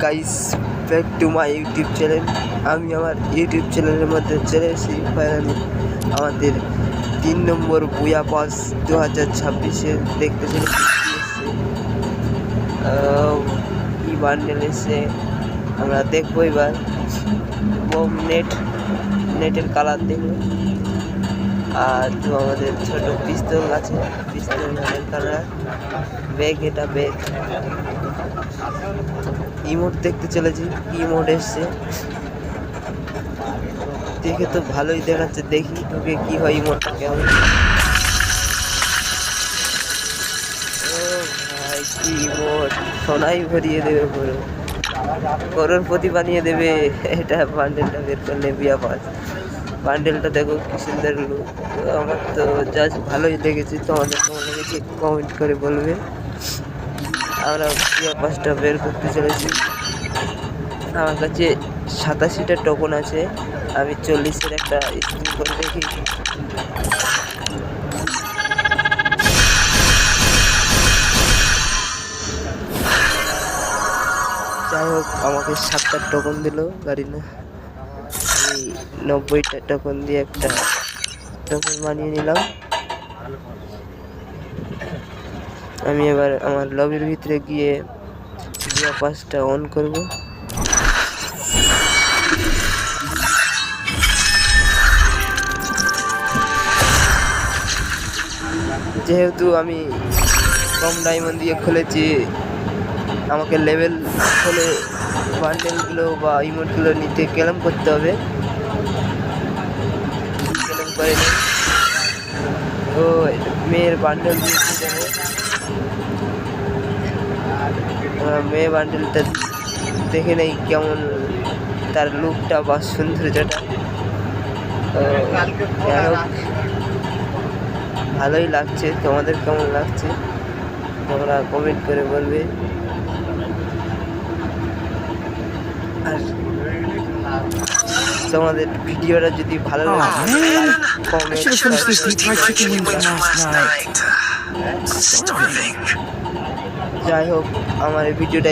Guys, back to my YouTube channel. আমি আমার YouTube চ্যানেলের মধ্যে চলে এসেছি ফাইনালি আমাদের 3 নম্বর বুয়া পাস 2026-এ দেখতে চলে কি বান্ডেল এসে আমরা দেখবো। এবার নেটের কালার দেখবো। আর তো আমাদের ছোট পিস্তল আছে, পিস্তল কালার ব্যাগ, এটা ব্যাগ। ইমোট দেখতে চলেছি, কি ইমোট এসছে দেখে তো ভালোই দেখাচ্ছে। দেখি ঢুকে কি হয়, ইমোটটা কেমন। ও ভাই, কি ইমোট! সোনাই ভরিয়ে দেবে, পুরো করোড়পতি বানিয়ে দেবে। এটা বান্ডেলটা বের করলে বিয়া পাস বান্ডেলটা দেখো কি সুন্দর লুক। আমার তো জাস্ট ভালোই লেগেছে। তোমাদের কেমন লেগেছে কমেন্ট করে বলবে। আমরা বিয়া পাসটা বের করতে চলেছি। আমার কাছে 87টা টোকন আছে। আমি 40-এর একটা স্ক্রিন করে দেখি। যাই হোক, আমাকে 7টা টোকন দিল গাড়ি না। আমি 90টা টোকন দিয়ে একটা টোকন বানিয়ে নিলাম। আমি এবার আমার লবির ভিতরে গিয়ে বিয়া পাসটা অন করব। যেহেতু আমি কম ডায়মন্ড দিয়ে খুলেছি, আমাকে লেভেল হলে বান্ডেলগুলো বা ইমোটগুলো নিতে ক্লেম করতে হবে। ক্লেম করে নিই। ও মেয়ের বান্ডেল দিয়েছি, দেখো মেয়ে বান্ডেলটা দেখে নেই কেমন তার লুকটা বা সৌন্দর্যটা। ভালোই লাগছে। তোমাদের কেমন লাগছে তোমরা কমেন্ট করে বলবে। আর তোমাদের ভিডিওটা যদি ভালো লাগে, যাই হোক, আমার এই ভিডিওটা